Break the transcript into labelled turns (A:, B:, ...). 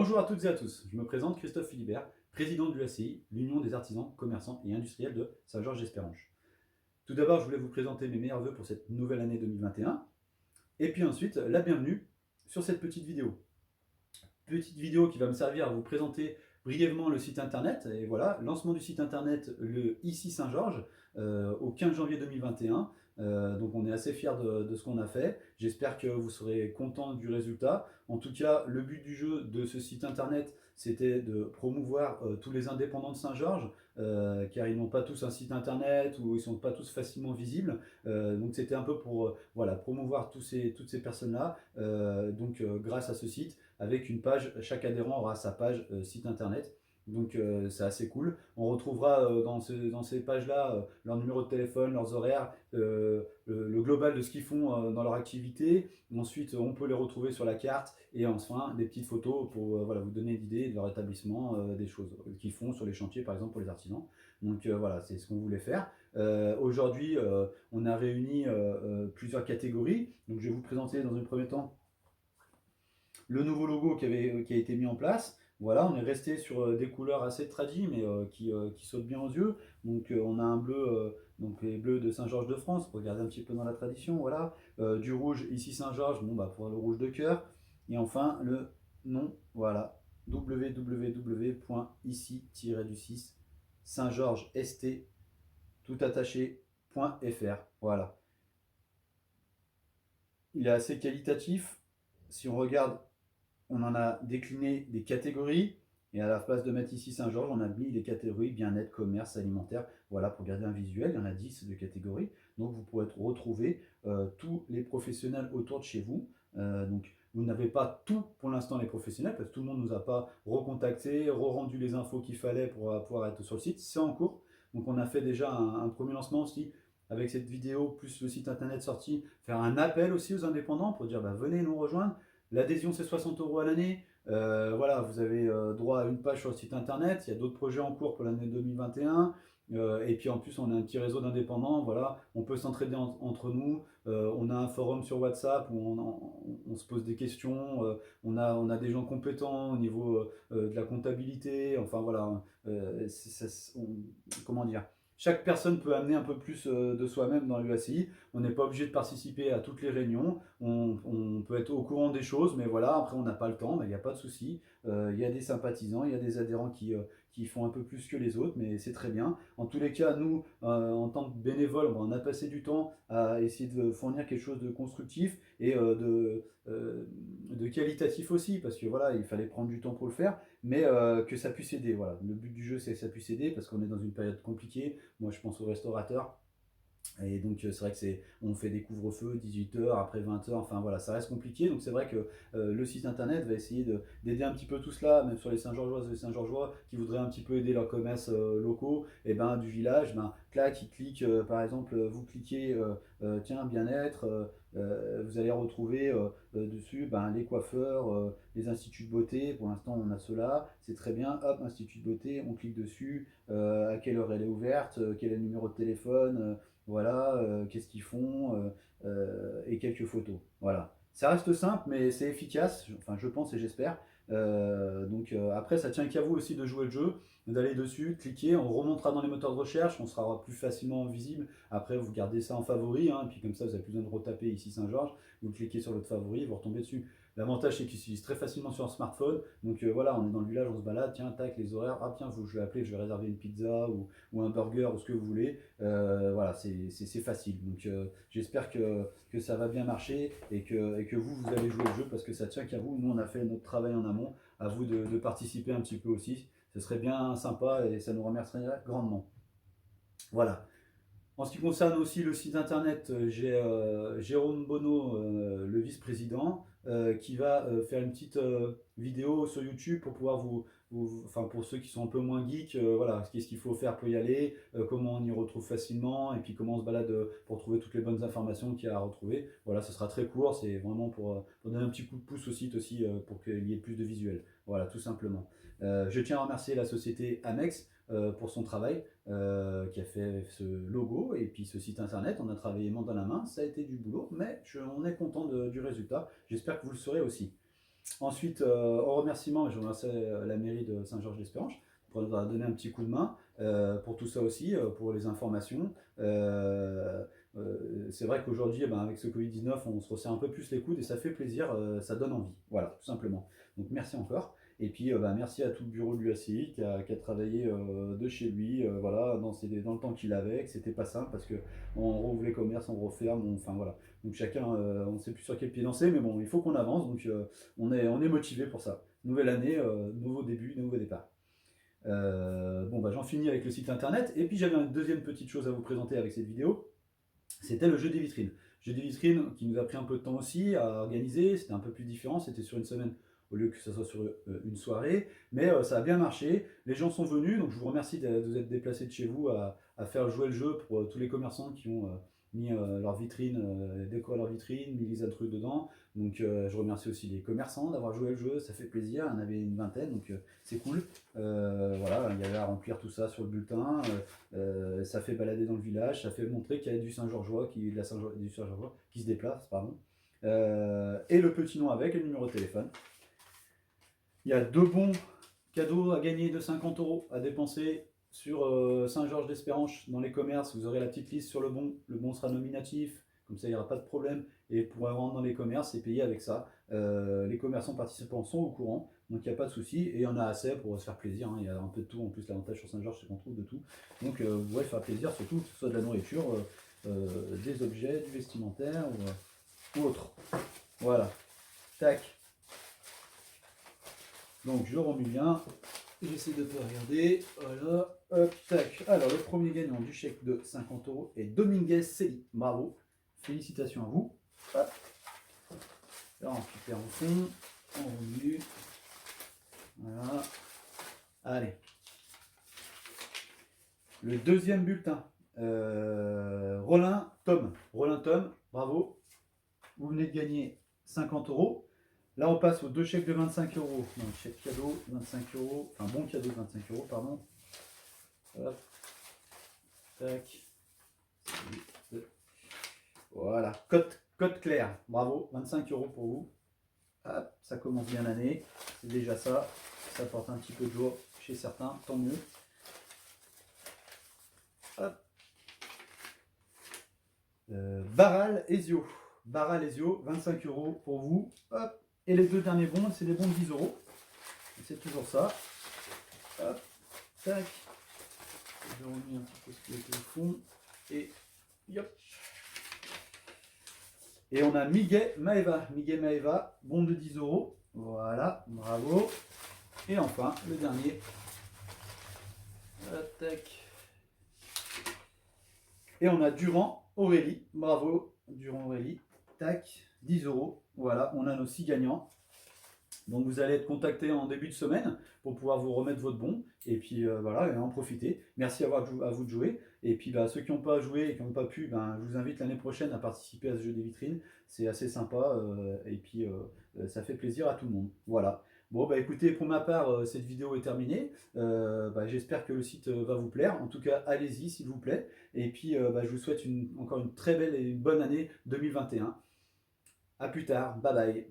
A: Bonjour à toutes et à tous, je me présente Christophe Philibert, président de l'UACI, l'Union des artisans, commerçants et industriels de Saint-Georges-d'Espéranche. Tout d'abord, je voulais vous présenter mes meilleurs vœux pour cette nouvelle année 2021, et puis ensuite, la bienvenue sur cette petite vidéo. Petite vidéo qui va me servir à vous présenter brièvement le site internet, et voilà, lancement du site internet le ICI Saint-Georges au 15 janvier 2021. Donc on est assez fiers de ce qu'on a fait. J'espère que vous serez contents du résultat. En tout cas, le but du jeu de ce site internet, c'était de promouvoir tous les indépendants de Saint-Georges, car ils n'ont pas tous un site internet ou ils ne sont pas tous facilement visibles. Donc c'était un peu pour voilà, promouvoir toutes ces personnes-là. Grâce à ce site, avec une page, chaque adhérent aura sa page site internet. Donc c'est assez cool. On retrouvera dans ces pages-là leur numéro de téléphone, leurs horaires, le global de ce qu'ils font dans leur activité. Ensuite, on peut les retrouver sur la carte et enfin des petites photos pour voilà, vous donner l'idée de leur établissement, des choses qu'ils font sur les chantiers, par exemple pour les artisans. Donc voilà, c'est ce qu'on voulait faire. Aujourd'hui, on a réuni plusieurs catégories. Donc je vais vous présenter dans un premier temps le nouveau logo qui a été mis en place. Voilà, on est resté sur des couleurs assez tradies, mais qui sautent bien aux yeux. Donc on a un bleu, donc les bleus de Saint-Georges-de-France, pour regarder un petit peu dans la tradition, voilà. Du rouge ici Saint-Georges, bon bah pour le rouge de cœur. Et enfin le nom, voilà, www.ici-du6 Saint-Georges ST tout attaché.fr. Voilà. Il est assez qualitatif. Si on regarde, on en a décliné des catégories. Et à la place de mettre ici Saint-Georges, on a mis les catégories bien-être, commerce, alimentaire. Voilà, pour garder un visuel, il y en a 10 de catégories. Donc vous pourrez retrouver tous les professionnels autour de chez vous. Donc vous n'avez pas tout pour l'instant les professionnels, parce que tout le monde ne nous a pas recontacté, re-rendu les infos qu'il fallait pour pouvoir être sur le site. C'est en cours. Donc on a fait déjà un premier lancement aussi avec cette vidéo, plus le site internet sorti, faire un appel aussi aux indépendants pour dire bah, venez nous rejoindre. L'adhésion c'est 60 € à l'année. Voilà, vous avez droit à une page sur le site internet. Il y a d'autres projets en cours pour l'année 2021. Et puis en plus, on a un petit réseau d'indépendants. Voilà, on peut s'entraider entre nous. On a un forum sur WhatsApp où on se pose des questions. On a des gens compétents au niveau de la comptabilité. Enfin voilà, comment dire, chaque personne peut amener un peu plus de soi-même dans l'UACI. On n'est pas obligé de participer à toutes les réunions. On peut être au courant des choses, mais voilà, après on n'a pas le temps, mais il n'y a pas de souci. Il y a des sympathisants, il y a des adhérents qui font un peu plus que les autres, mais c'est très bien. En tous les cas, nous, en tant que bénévoles, on a passé du temps à essayer de fournir quelque chose de constructif et de qualitatif aussi, parce que voilà, il fallait prendre du temps pour le faire, mais que ça puisse aider. Voilà. Le but du jeu, c'est que ça puisse aider, parce qu'on est dans une période compliquée. Moi, je pense aux restaurateurs. Et donc c'est vrai que on fait des couvre-feux 18 h, après 20 h, enfin voilà, ça reste compliqué. Donc c'est vrai que le site internet va essayer d'aider un petit peu tout cela, même sur les Saint-Georgeoises et les Saint-Georgeois qui voudraient un petit peu aider leurs commerces locaux, et ben du village, ben clac, ils cliquent, par exemple, vous cliquez, tiens, bien-être, vous allez retrouver dessus ben, les coiffeurs, les instituts de beauté. Pour l'instant on a cela, c'est très bien, hop, institut de beauté, on clique dessus, à quelle heure elle est ouverte, quel est le numéro de téléphone, voilà, qu'est-ce qu'ils font, et quelques photos. Voilà. Ça reste simple, mais c'est efficace, enfin je pense et j'espère. Après, ça tient qu'à vous aussi de jouer le jeu, d'aller dessus, cliquer, on remontera dans les moteurs de recherche, on sera plus facilement visible. Après, vous gardez ça en favori, hein, puis comme ça, vous n'avez plus besoin de retaper ici Saint-Georges, vous cliquez sur votre favori, vous retombez dessus. L'avantage, c'est qu'il s'utilise très facilement sur un smartphone. Donc voilà, on est dans le village, on se balade, tiens, tac, les horaires, ah tiens, je vais appeler, je vais réserver une pizza ou un burger ou ce que vous voulez. Voilà, c'est facile. Donc j'espère que ça va bien marcher et que vous allez jouer le jeu parce que ça tient qu'à vous. Nous, on a fait notre travail en amont. À vous de participer un petit peu aussi. Ce serait bien sympa et ça nous remercierait grandement. Voilà. En ce qui concerne aussi le site internet, j'ai Jérôme Bonneau, le vice-président, qui va faire une petite vidéo sur YouTube pour pouvoir enfin pour ceux qui sont un peu moins geeks, voilà, qu'est-ce qu'il faut faire pour y aller, comment on y retrouve facilement, et puis comment on se balade pour trouver toutes les bonnes informations qu'il y a à retrouver. Voilà, ce sera très court, c'est vraiment pour donner un petit coup de pouce au site aussi, pour qu'il y ait plus de visuels. Voilà, tout simplement. Je tiens à remercier la société Amex pour son travail, qui a fait ce logo et puis ce site internet. On a travaillé main dans la main, ça a été du boulot, mais on est content du résultat. J'espère que vous le serez aussi. Ensuite, en remerciement, je remercie la mairie de Saint-Georges-d'Espéranche pour nous avoir donné un petit coup de main pour tout ça aussi, pour les informations. C'est vrai qu'aujourd'hui, avec ce Covid-19, on se resserre un peu plus les coudes et ça fait plaisir, ça donne envie. Voilà, tout simplement. Donc merci encore. Et puis merci à tout le bureau de l'UACI qui a travaillé de chez lui, voilà, dans le temps qu'il avait, que c'était pas simple parce qu'on rouvre les commerces, on referme, enfin voilà. Donc chacun, on ne sait plus sur quel pied danser, mais bon, il faut qu'on avance, donc on est motivé pour ça. Nouvelle année, nouveau début, nouveau départ. J'en finis avec le site internet, et puis j'avais une deuxième petite chose à vous présenter avec cette vidéo, c'était le jeu des vitrines. Jeu des vitrines qui nous a pris un peu de temps aussi à organiser, c'était un peu plus différent, c'était sur une semaine au lieu que ce soit sur une soirée, mais ça a bien marché, les gens sont venus, donc je vous remercie de vous être déplacés de chez vous à faire jouer le jeu pour tous les commerçants qui ont mis leur vitrine, décoré leur vitrine, mis les trucs dedans, donc je remercie aussi les commerçants d'avoir joué le jeu, ça fait plaisir, il y en avait une vingtaine, donc c'est cool, voilà, il y avait à remplir tout ça sur le bulletin, ça fait balader dans le village, ça fait montrer qu'il y a du Saint-Georgeois qui se déplace, pardon. Et le petit nom avec, et le numéro de téléphone. Il y a 2 bons cadeaux à gagner de 50 € à dépenser sur Saint-Georges-d'Espéranche dans les commerces. Vous aurez la petite liste sur le bon. Le bon sera nominatif, comme ça il n'y aura pas de problème. Et pour rentrer dans les commerces et payer avec ça. Les commerçants participants sont au courant, donc il n'y a pas de souci. Et il y en a assez pour se faire plaisir. Il y a un peu de tout. En plus, l'avantage sur Saint-Georges, c'est qu'on trouve de tout. Donc vous pouvez faire plaisir, surtout que ce soit de la nourriture, des objets, du vestimentaire ou autre. Voilà. Tac. Donc je remue bien, j'essaie de pas regarder, voilà, hop, tac. Alors le premier gagnant du chèque de 50 € est Dominguez Celi, bravo, félicitations à vous. Hop. Là on récupère en fond, on remue, voilà, allez. Le deuxième bulletin, Rollin Tom, bravo, vous venez de gagner 50 €. Là, on passe aux 2 chèques de 25 €. Donc, chèque cadeau, 25 €. Enfin, bon cadeau de 25 €, pardon. Hop. Tac. Voilà. Code clair. Bravo. 25 € pour vous. Hop. Ça commence bien l'année. C'est déjà ça. Ça porte un petit peu de joie chez certains. Tant mieux. Hop. Barral Ezio. Barral Ezio, 25 € pour vous. Hop. Et les 2 derniers bons, c'est des bons de 10 €. C'est toujours ça. Hop, tac. Je remets un petit peu ce qui était au fond. Et hop. Et on a Miguel Maeva, bon de 10 €. Voilà, bravo. Et enfin, le dernier. Hop, tac. Et on a Durand Aurélie, bravo, Durand Aurélie. Tac, 10 €. Voilà, on a nos 6 gagnants. Donc vous allez être contacté en début de semaine pour pouvoir vous remettre votre bon. Et puis voilà, et en profiter. Merci à vous de jouer. Et puis ceux qui n'ont pas joué et qui n'ont pas pu, je vous invite l'année prochaine à participer à ce jeu des vitrines. C'est assez sympa et puis ça fait plaisir à tout le monde. Voilà. Bon écoutez, pour ma part, cette vidéo est terminée. J'espère que le site va vous plaire. En tout cas, allez-y s'il vous plaît. Et puis je vous souhaite encore une très belle et une bonne année 2021. A plus tard, bye bye.